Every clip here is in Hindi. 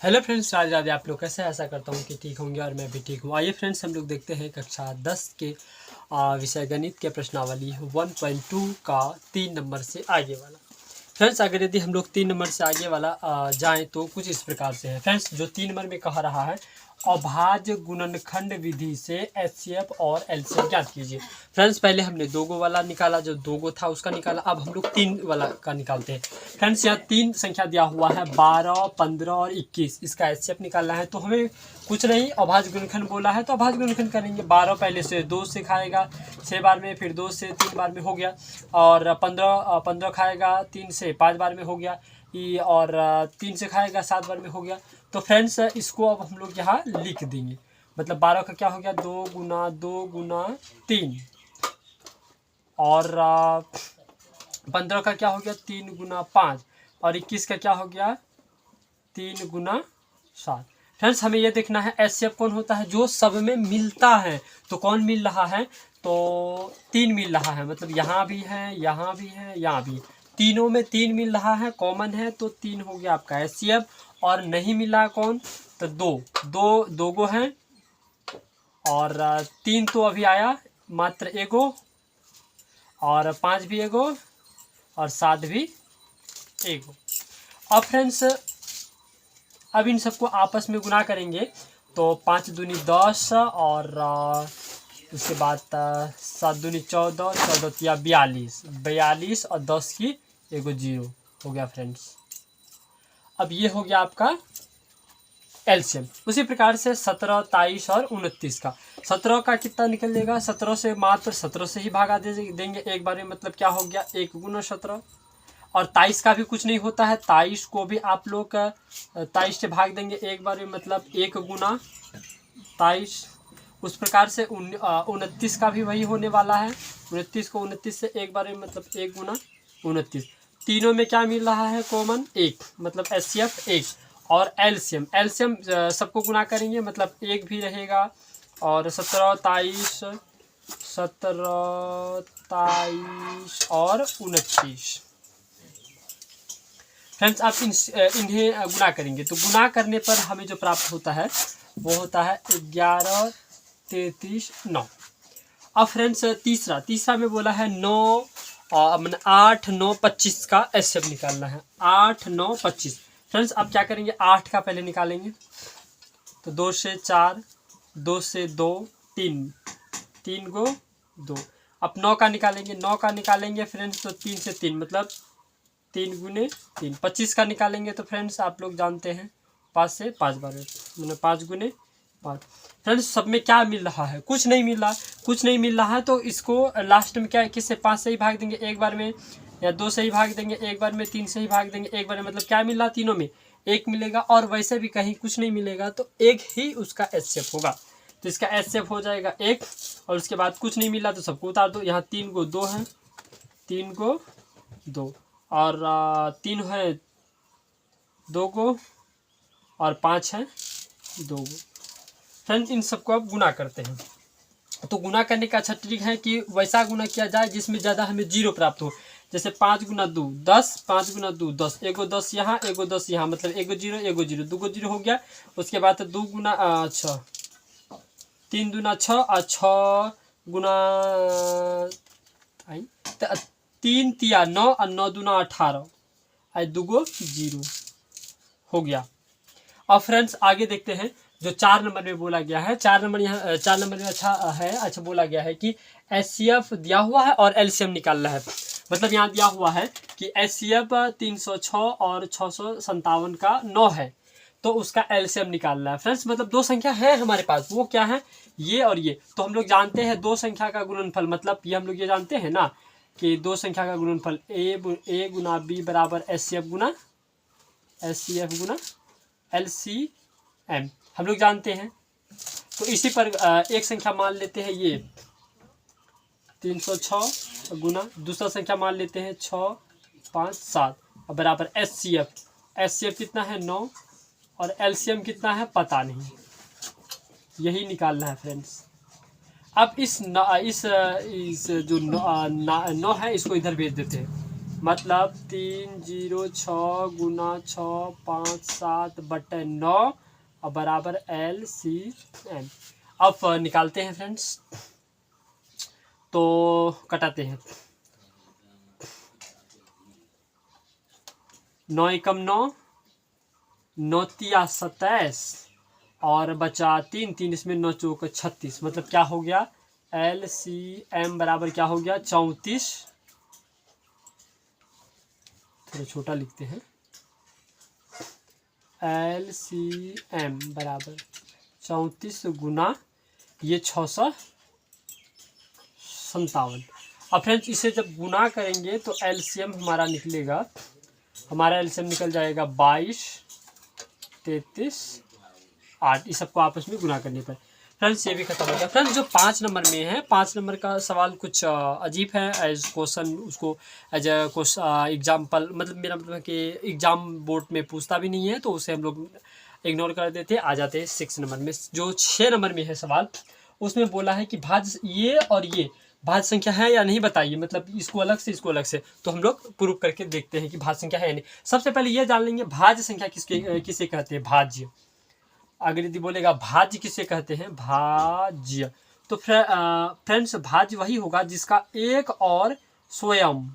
Hello friends, Radhe Radhe. आप लोग कैसे हैं? आशा करता हूँ कि ठीक होंगे और मैं भी ठीक हूँ। आइए फ्रेंड्स, हम लोग देखते हैं कक्षा 10 के विषय गणित के प्रश्नावली 1.2 का 3 नंबर से आगे वाला। फ्रेंड्स, अगर यदि हम लोग 3 नंबर से आगे वाला जाएं तो कुछ इस प्रकार से है। फ्रेंड्स, जो 3 नंबर में कह रहा है, अभाज्य गुणनखंड विधि से एचसीएफ और एलसीएम ज्ञात कीजिए। फ्रेंड्स, पहले हमने 2 गो वाला निकाला, जो 2 गो था उसका निकाला। अब हम लोग 3 वाला का निकालते हैं। फ्रेंड्स, यहाँ 3 संख्या दिया हुआ है, 12, 15 और 21। इसका एचसीएफ निकालना है तो हमें कुछ नहीं, अभाज्य गुणनखंड बोला है तो अभाज्य गुणनखंड करेंगे। 12 पहले से 2 से खाएगा 6 बार में, फिर 2 से 3 बार में हो गया, और 15 खाएगा 3 से 5 बार में हो गया, और 3 से खाएगा 7 बार में हो गया। तो फ्रेंड्स, इसको अब हम लोग यहाँ लिख देंगे। मतलब 12 का क्या हो गया, 2 गुना 3, और 15 का क्या हो गया, 3 गुना 5, और 21 का क्या हो गया, 3 गुना 7। फ्रेंड्स, हमें यह देखना है एचसीएफ कौन होता है, जो सब में मिलता है। तो कौन मिल रहा है, तो 3 मिल रहा है। मतलब यहाँ भी है, यहाँ भी है, यहाँ भी, तीनों में 3 मिल रहा है, कॉमन है, तो 3 हो गया आपका एचसीएफ। और नहीं मिला कौन, तो 2 गो हैं, और 3 तो अभी आया मात्र एगो, और 5 भी एगो, और 7 भी एगो। अब फ्रेंड्स, अब इन सबको आपस में गुना करेंगे तो 5 दूनी 10, और उसके बाद 7 दूनी 14, 14 तिया 42, और 10 की एगो 0 हो गया फ्रेंड्स। अब ये हो गया आपका एलसीएम। उसी प्रकार से 17, 23 और 29 का 17 का कितना निकल लेगा, 17 से मात्र 17 से ही भागा देंगे एक बार में। मतलब क्या हो गया, 1 गुना 17। और 23 का भी कुछ नहीं होता है, 23 को भी आप लोग 23 से भाग देंगे एक बार में, मतलब 1 गुना 23। उस प्रकार से 29 का भी वही होने वाला है। 29 को 29 से एक बार में, मतलब 1 गुना 29। तीनों में क्या मिल रहा है, कॉमन 1, मतलब एचसीएफ 1। और एलसीएम सबको गुना करेंगे, मतलब 1 भी रहेगा। और 17, 23 और 29। फ्रेंड्स, आप इन्हें गुना करेंगे तो गुना करने पर हमें जो प्राप्त होता है वो होता है 11, 33, 9। अब फ्रेंड्स, तीसरा में बोला है 9, 8, 9, 25 का एचसीएफ निकालना है। 8, 9, 25। फ्रेंड्स, अब क्या करेंगे, 8 का पहले निकालेंगे तो 2 से 4, 2 से 2, 3 गो 2। अब 9 का निकालेंगे फ्रेंड्स, तो 3 से 3, मतलब 3 गुने 3। 25 का निकालेंगे तो फ्रेंड्स आप लोग जानते हैं 5 से 5 बार, मतलब 5 गुने 5। फ्रेंड्स, सब में क्या मिल रहा है, कुछ नहीं मिल रहा है। तो इसको लास्ट में क्या है, किससे 5 से ही भाग देंगे एक बार में, या 2 से ही भाग देंगे एक बार में, 3 से ही भाग देंगे एक बार में। मतलब क्या मिल रहा, तीनों में 1 मिलेगा, और वैसे भी कहीं कुछ नहीं मिलेगा तो 1 ही उसका एचसीएफ होगा। तो इसका एचसीएफ हो जाएगा 1, और उसके बाद कुछ नहीं मिला तो सबको उतार दो। यहाँ 3 गो 2 है, 3 गो 2, और 3 है 2 गो, और 5 है 2 गो। फ्रेंड्स, इन सबको अब गुना करते हैं। तो गुना करने का अच्छा ट्रिक है कि वैसा गुना किया जाए जिसमें ज़्यादा हमें 0 प्राप्त हो। जैसे 5 गुना 2 10, 5 गुना 2 10, एगो 10 यहाँ, एगो 10 यहाँ, मतलब एगो 0, एगो 0, 2 गो 0 हो गया। उसके बाद 2 गुना 6, 3 दूना 6, और 6 गुना 3 तिया 9, और 9 दूना 18, 2 गो 0 हो गया। अब फ्रेंड्स, आगे देखते हैं जो 4 नंबर में बोला गया है। 4 नंबर में अच्छा बोला गया है कि एचसीएफ दिया हुआ है और एलसीएम निकालना है। मतलब यहाँ दिया हुआ है कि एचसीएफ 306 और 657 का 9 है, तो उसका एलसीएम निकालना है। फ्रेंड्स, मतलब 2 संख्या है हमारे पास, वो क्या है, ये और ये। तो हम लोग जानते हैं 2 संख्या का गुणनफल, मतलब ये हम लोग ये जानते हैं ना कि 2 संख्या का गुणनफल ए गुना बी बराबर एचसीएफ गुना एलसीएम, हम लोग जानते हैं। तो इसी पर एक संख्या मान लेते हैं, ये 306 गुना दूसरा संख्या मान लेते हैं 6, 5, 7, और बराबर एचसीएफ कितना है 9, और एलसीएम कितना है पता नहीं, यही निकालना है फ्रेंड्स। अब इस जो 9 है इसको इधर भेज देते हैं। मतलब 306 गुना 6 5 7 बटे 9 और बराबर LCM। अब निकालते हैं फ्रेंड्स, तो कटाते हैं। 9 एकम 9, 9 तिया 27 और बचा 3, 3 इसमें 9 चौक 36, मतलब क्या हो गया LCM बराबर क्या हो गया 34, थोड़ा छोटा लिखते हैं, LCM बराबर 34 गुना ये 657। अब फ्रेंड्स इसे जब गुना करेंगे तो LCM हमारा निकलेगा, हमारा LCM निकल जाएगा 22, 33, 8। इस सबको आपस में गुना करने पर फ्रेंड्स ये भी खत्म हो गया। फ्रेंड्स जो 5 नंबर में है, 5 नंबर का सवाल कुछ अजीब है एज क्वेश्चन, उसको एज अ एग्जाम्पल, मतलब मेरा मतलब है कि एग्जाम बोर्ड में पूछता भी नहीं है, तो उसे हम लोग इग्नोर कर देते, आ जाते हैं 6 नंबर में। जो 6 नंबर में है सवाल, उसमें बोला है कि भाज्य ये और ये भाज्य संख्या है या नहीं बताइए, मतलब इसको अलग से इसको अलग से। तो हम लोग प्रूव करके देखते हैं कि भाज्य संख्या है या नहीं। सबसे पहले ये जान लेंगे भाज्य संख्या किसे कहते हैं, भाज्य। अगर यदि बोलेगा भाज्य किसे कहते हैं, भाज्य, तो फ्रेंड्स भाज्य वही होगा जिसका एक और स्वयं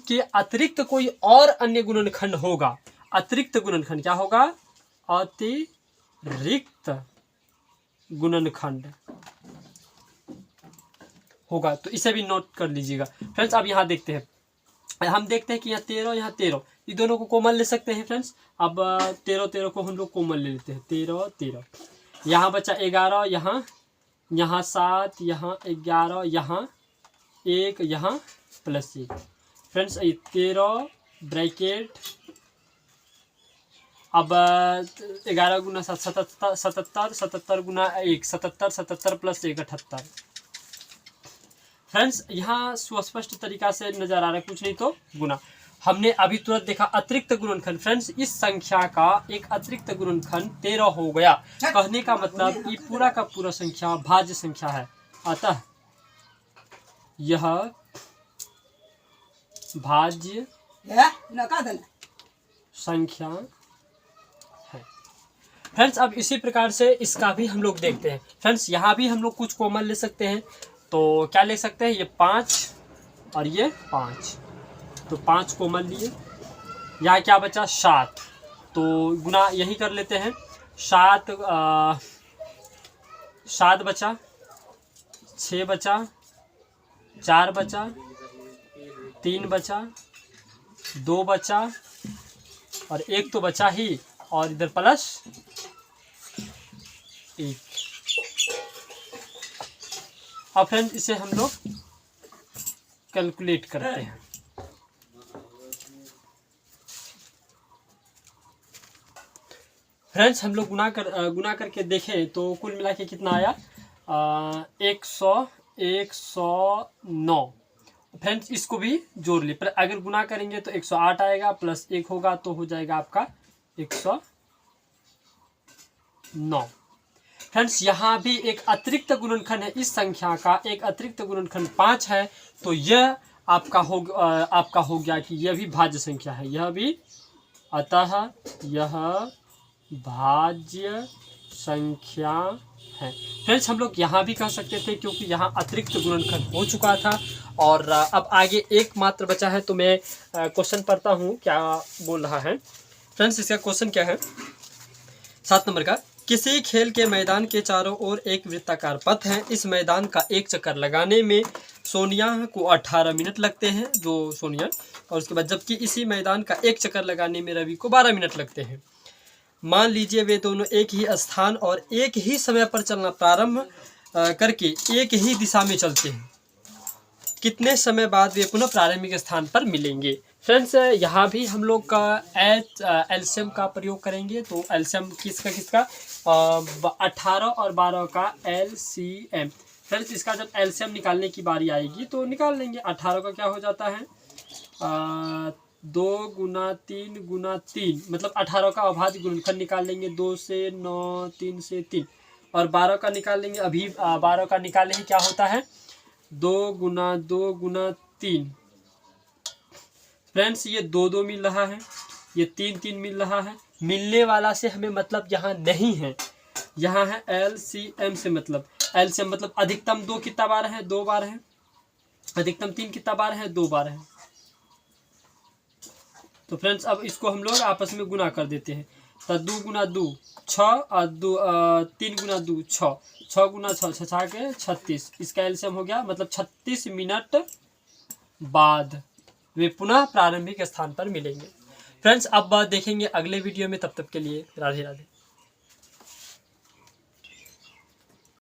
के अतिरिक्त कोई और अन्य गुणनखंड होगा। अतिरिक्त गुणनखंड क्या होगा, अतिरिक्त गुणनखंड होगा। तो इसे भी नोट कर लीजिएगा फ्रेंड्स। अब यहाँ देखते हैं, हम देखते हैं कि यहाँ 13, यहाँ 13, ये दोनों को कॉमन ले सकते हैं फ्रेंड्स। अब 13, 13 को हम लोग कॉमन ले लेते हैं, 13, 13। यहाँ बचा 11, यहाँ 7, यहाँ 11, यहाँ 1, यहाँ प्लस 1। फ्रेंड्स 13 ब्रैकेट, अब 11 गुना 7 77, 77, 77 गुना 1 77, 77 प्लस 1 78। फ्रेंड्स यहाँ सुस्पष्ट तरीका से नजर आ रहा है, कुछ नहीं तो गुना। हमने अभी तुरंत देखा अतिरिक्त गुणनखंड। फ्रेंड्स इस संख्या का एक अतिरिक्त गुणनखंड 13 हो गया, कहने का मतलब ये पूरा का पूरा संख्या भाज्य संख्या है, अतः यह भाज्य संख्या है। फ्रेंड्स अब इसी प्रकार से इसका भी हम लोग देखते हैं। फ्रेंड्स यहाँ भी हम लोग कुछ कॉमन ले सकते हैं, तो क्या ले सकते हैं, ये 5 और ये 5, तो 5 कॉमन लिए। यहाँ क्या बचा 7, तो गुना यही कर लेते हैं। 7 बचा, 6 बचा, 4 बचा, 3 बचा, 2 बचा और 1 तो बचा ही, और इधर प्लस 1। अब फ्रेंड्स इसे हम लोग कैलकुलेट करते हैं। फ्रेंड्स हम लोग गुना करके देखें तो कुल मिला के कितना आया, 109। फ्रेंड्स इसको भी जोड़ ले, पर अगर गुना करेंगे तो 108 आएगा, प्लस 1 होगा तो हो जाएगा आपका 109। फ्रेंड्स यहाँ भी एक अतिरिक्त गुणनखंड है, इस संख्या का एक अतिरिक्त गुणनखंड 5 है, तो यह आपका हो गया कि यह भी भाज्य संख्या है, यह भी, अतः यह भाज्य संख्या है। फ्रेंड्स हम लोग यहाँ भी कह सकते थे, क्योंकि यहाँ अतिरिक्त गुणनखंड हो चुका था। और अब आगे एक मात्र बचा है, तो मैं क्वेश्चन पढ़ता हूँ क्या बोल रहा है। फ्रेंड्स इसका क्वेश्चन क्या है, 7 नंबर का, किसी खेल के मैदान के चारों ओर एक वृत्ताकार पथ है, इस मैदान का एक चक्कर लगाने में सोनिया को 18 मिनट लगते हैं, जो सोनिया, और उसके बाद जबकि इसी मैदान का एक चक्कर लगाने में रवि को 12 मिनट लगते हैं। मान लीजिए वे दोनों एक ही स्थान और एक ही समय पर चलना प्रारंभ करके एक ही दिशा में चलते हैं, कितने समय बाद वे पुनः प्रारंभिक स्थान पर मिलेंगे। फ्रेंड्स यहाँ भी हम लोग का एलसीएम का प्रयोग करेंगे, तो एलसीएम किसका 18 और 12 का एलसीएम। फ्रेंड्स इसका जब एलसीएम निकालने की बारी आएगी तो निकाल लेंगे। 18 का क्या हो जाता है 2 गुना 3 गुना 3, मतलब 18 का अभाज्य गुणनखंड निकाल लेंगे, 2 से 9, 3 से 3, और 12 का निकाल लेंगे। अभी 12 का निकालने ही क्या होता है 2 गुना 3, फ्रेंड्स ये 2-2 मिल रहा है, ये 3-3 मिल रहा है। मिलने वाला से हमें मतलब यहाँ नहीं है, यहाँ है LCM से मतलब। LCM मतलब अधिकतम 2 कितना बार है, 2 बार है। अधिकतम 3 कितना बार है, 2 बार है। तो फ्रेंड्स अब इसको हम लोग आपस में गुना कर देते हैं। तो 2 गुना 2 6 और 3 गुना 2 6, 6 गुना 6 6 के 36। इसका एलसीएम हो गया, मतलब 36 मिनट बाद वे पुनः प्रारंभिक स्थान पर मिलेंगे। फ्रेंड्स अब देखेंगे अगले वीडियो में, तब तक के लिए राधे राधे।